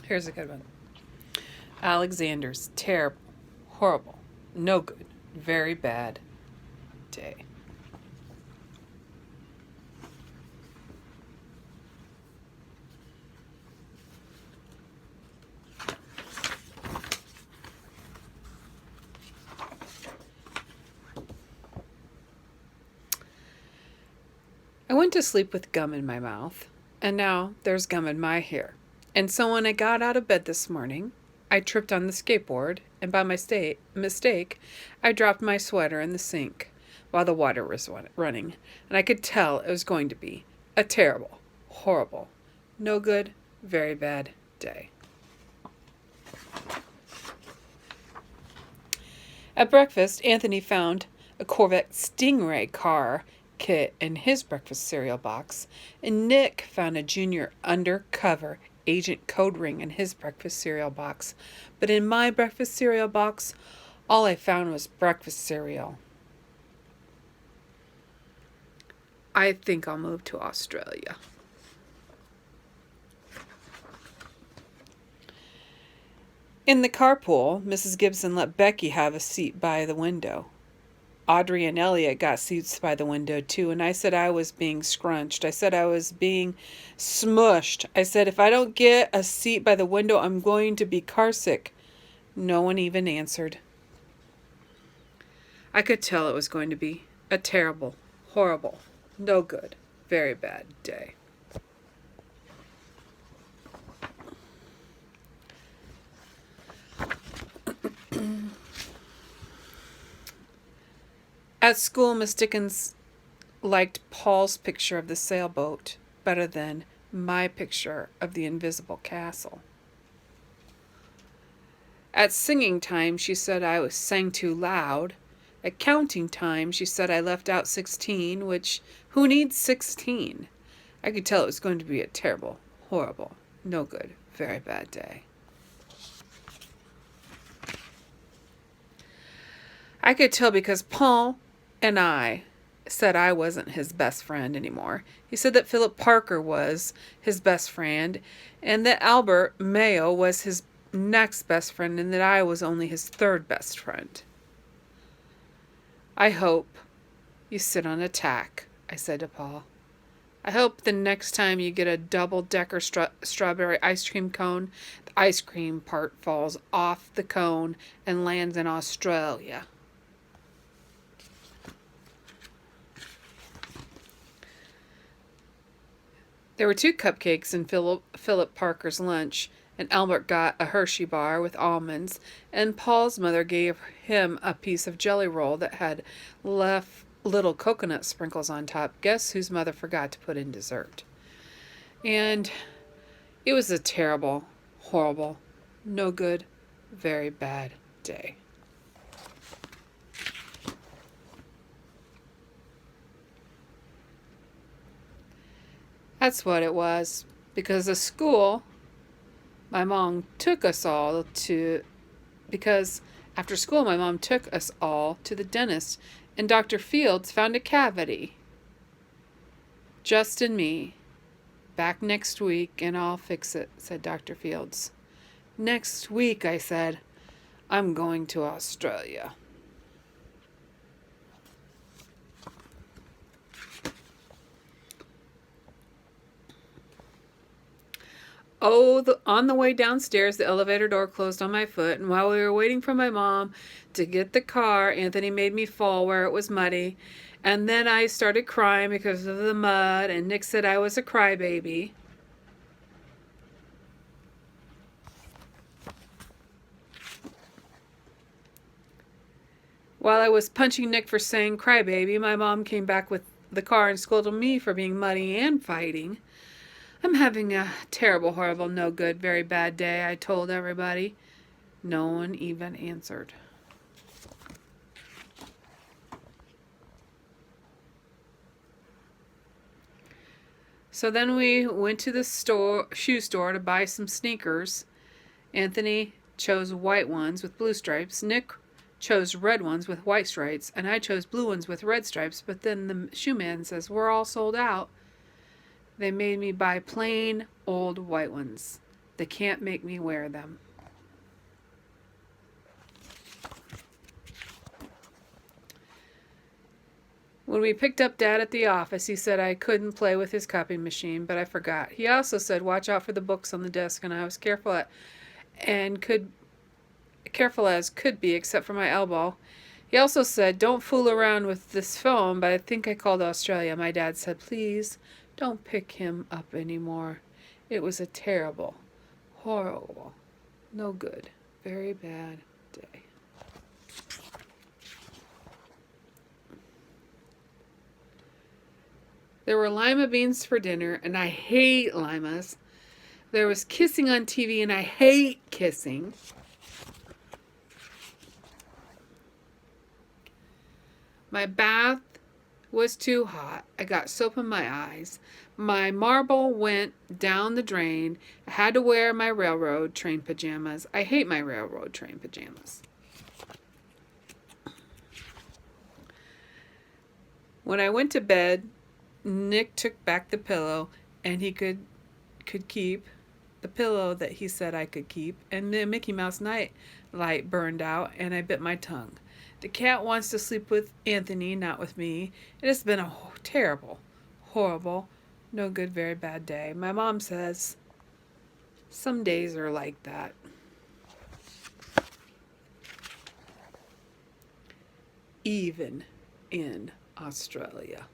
Here's a good one. Alexander's terrible, horrible, no good, very bad day. I went to sleep with gum in my mouth, and now there's gum in my hair. And so when I got out of bed this morning, I tripped on the skateboard, and by mistake, I dropped my sweater in the sink while the water was running, and I could tell it was going to be a terrible, horrible, no good, very bad day. At breakfast, Anthony found a Corvette Stingray car kit in his breakfast cereal box, and Nick found a junior undercover agent code ring in his breakfast cereal box. But in my breakfast cereal box, all I found was breakfast cereal. I think I'll move to Australia. In the carpool, Mrs. Gibson let Becky have a seat by the window. Audrey and Elliot got seats by the window too, and I said I was being scrunched. I said I was being smushed. I said if I don't get a seat by the window, I'm going to be carsick. No one even answered. I could tell it was going to be a terrible, horrible, no good, very bad day. At school, Miss Dickens liked Paul's picture of the sailboat better than my picture of the invisible castle. At singing time, she said I sang too loud. At counting time, she said I left out 16, which, who needs 16? I could tell it was going to be a terrible, horrible, no good, very bad day. I could tell because Paul and I said I wasn't his best friend anymore. He said that Philip Parker was his best friend, and that Albert Mayo was his next best friend, and that I was only his third best friend. I hope you sit on a tack, I said to Paul. I hope the next time you get a double-decker strawberry ice cream cone, the ice cream part falls off the cone and lands in Australia. There were 2 cupcakes in Philip Parker's lunch, and Albert got a Hershey bar with almonds, and Paul's mother gave him a piece of jelly roll that had left little coconut sprinkles on top. Guess whose mother forgot to put in dessert? And it was a terrible, horrible, no good, very bad day. That's what it was. Because of school, my mom took us all to, because after school my mom took us all to the dentist, and Dr. Fields found a cavity. Just in me. Back next week and I'll fix it, said Dr. Fields. Next week, I said. I'm going to Australia. On the way downstairs, the elevator door closed on my foot, and while we were waiting for my mom to get the car, Anthony made me fall where it was muddy, and then I started crying because of the mud, and Nick said I was a crybaby. While I was punching Nick for saying crybaby, my mom came back with the car and scolded me for being muddy and fighting. I'm having a terrible, horrible, no good, very bad day, I told everybody. No one even answered. So then we went to the shoe store to buy some sneakers. Anthony chose white ones with blue stripes. Nick chose red ones with white stripes, and I chose blue ones with red stripes, but then the shoe man says, we're all sold out. They made me buy plain, old white ones. They can't make me wear them. When we picked up Dad at the office, he said I couldn't play with his copy machine, but I forgot. He also said watch out for the books on the desk, and I was careful as could be, except for my elbow. He also said don't fool around with this phone, but I think I called Australia. My dad said please don't pick him up anymore. It was a terrible, horrible, no good, very bad day. There were lima beans for dinner, and I hate limas. There was kissing on TV, and I hate kissing. My bath was too hot. I got soap in my eyes. My marble went down the drain. I had to wear my railroad train pajamas. I hate my railroad train pajamas. When I went to bed, Nick took back the pillow, and he could keep the pillow that he said I could keep, and the Mickey Mouse night light burned out, and I bit my tongue. The cat wants to sleep with Anthony, not with me. It has been a terrible, horrible, no good, very bad day. My mom says some days are like that. Even in Australia.